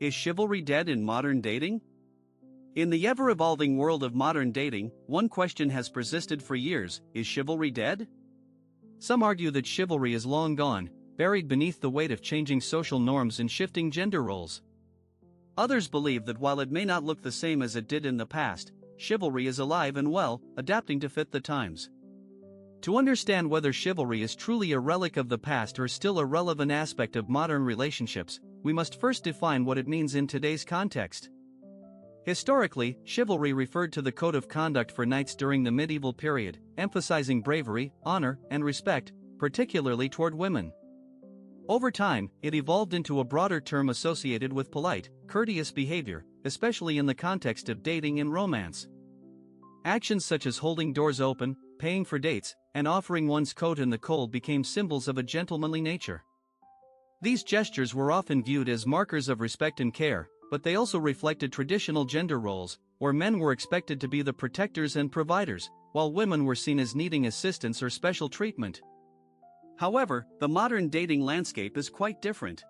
Is chivalry dead in modern dating? In the ever-evolving world of modern dating, one question has persisted for years: is chivalry dead? Some argue that chivalry is long gone, buried beneath the weight of changing social norms and shifting gender roles. Others believe that while it may not look the same as it did in the past, chivalry is alive and well, adapting to fit the times. To understand whether chivalry is truly a relic of the past or still a relevant aspect of modern relationships, we must first define what it means in today's context. Historically, chivalry referred to the code of conduct for knights during the medieval period, emphasizing bravery, honor, and respect, particularly toward women. Over time, it evolved into a broader term associated with polite, courteous behavior, especially in the context of dating and romance. Actions such as holding doors open, paying for dates, and offering one's coat in the cold became symbols of a gentlemanly nature. These gestures were often viewed as markers of respect and care, but they also reflected traditional gender roles, where men were expected to be the protectors and providers, while women were seen as needing assistance or special treatment. However, the modern dating landscape is quite different.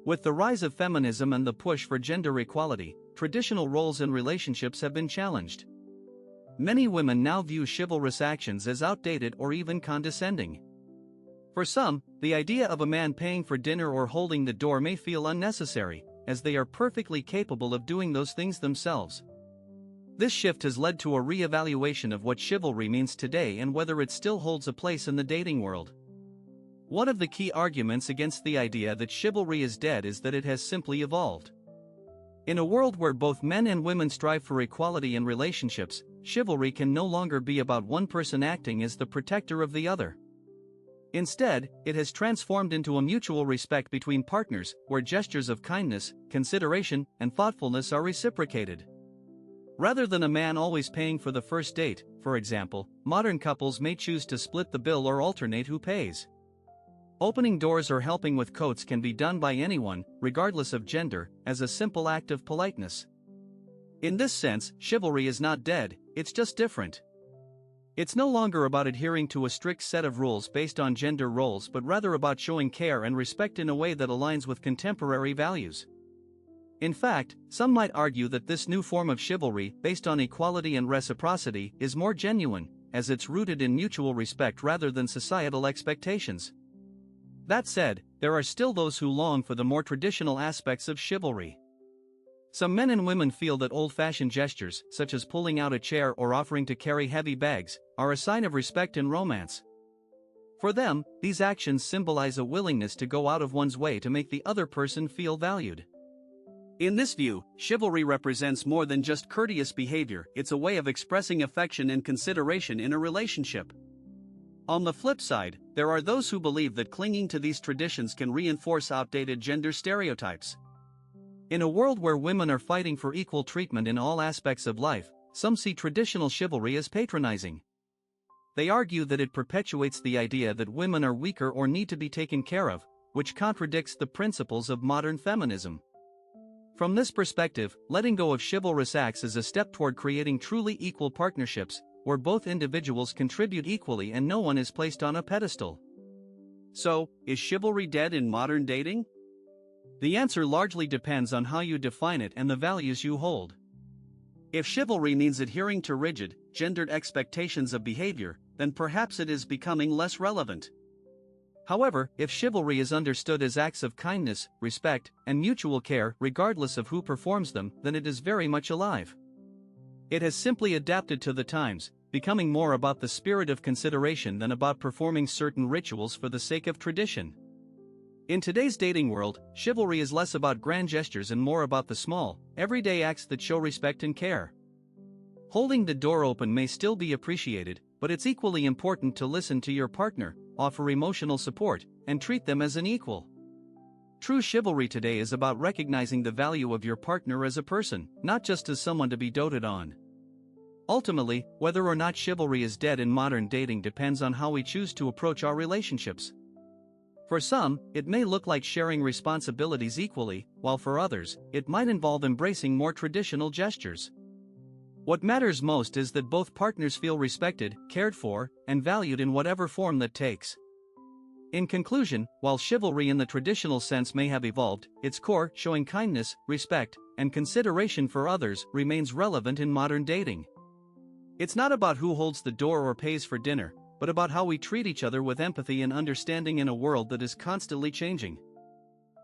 With the rise of feminism and the push for gender equality, traditional roles in relationships have been challenged. Many women now view chivalrous actions as outdated or even condescending. For some, the idea of a man paying for dinner or holding the door may feel unnecessary, as they are perfectly capable of doing those things themselves. This shift has led to a re-evaluation of what chivalry means today and whether it still holds a place in the dating world. One of the key arguments against the idea that chivalry is dead is that it has simply evolved. In a world where both men and women strive for equality in relationships, chivalry can no longer be about one person acting as the protector of the other. Instead, it has transformed into a mutual respect between partners, where gestures of kindness, consideration, and thoughtfulness are reciprocated. Rather than a man always paying for the first date, for example, modern couples may choose to split the bill or alternate who pays. Opening doors or helping with coats can be done by anyone, regardless of gender, as a simple act of politeness. In this sense, chivalry is not dead, it's just different. It's no longer about adhering to a strict set of rules based on gender roles but rather about showing care and respect in a way that aligns with contemporary values. In fact, some might argue that this new form of chivalry, based on equality and reciprocity, is more genuine, as it's rooted in mutual respect rather than societal expectations. That said, there are still those who long for the more traditional aspects of chivalry. Some men and women feel that old-fashioned gestures, such as pulling out a chair or offering to carry heavy bags, are a sign of respect in romance. For them, these actions symbolize a willingness to go out of one's way to make the other person feel valued. In this view, chivalry represents more than just courteous behavior, it's a way of expressing affection and consideration in a relationship. On the flip side, there are those who believe that clinging to these traditions can reinforce outdated gender stereotypes. In a world where women are fighting for equal treatment in all aspects of life, some see traditional chivalry as patronizing. They argue that it perpetuates the idea that women are weaker or need to be taken care of, which contradicts the principles of modern feminism. From this perspective, letting go of chivalrous acts is a step toward creating truly equal partnerships, where both individuals contribute equally and no one is placed on a pedestal. So, is chivalry dead in modern dating? The answer largely depends on how you define it and the values you hold. If chivalry means adhering to rigid, gendered expectations of behavior, then perhaps it is becoming less relevant. However, if chivalry is understood as acts of kindness, respect, and mutual care regardless of who performs them, then it is very much alive. It has simply adapted to the times, becoming more about the spirit of consideration than about performing certain rituals for the sake of tradition. In today's dating world, chivalry is less about grand gestures and more about the small, everyday acts that show respect and care. Holding the door open may still be appreciated, but it's equally important to listen to your partner, offer emotional support, and treat them as an equal. True chivalry today is about recognizing the value of your partner as a person, not just as someone to be doted on. Ultimately, whether or not chivalry is dead in modern dating depends on how we choose to approach our relationships. For some, it may look like sharing responsibilities equally, while for others, it might involve embracing more traditional gestures. What matters most is that both partners feel respected, cared for, and valued in whatever form that takes. In conclusion, while chivalry in the traditional sense may have evolved, its core, showing kindness, respect, and consideration for others, remains relevant in modern dating. It's not about who holds the door or pays for dinner, but about how we treat each other with empathy and understanding in a world that is constantly changing.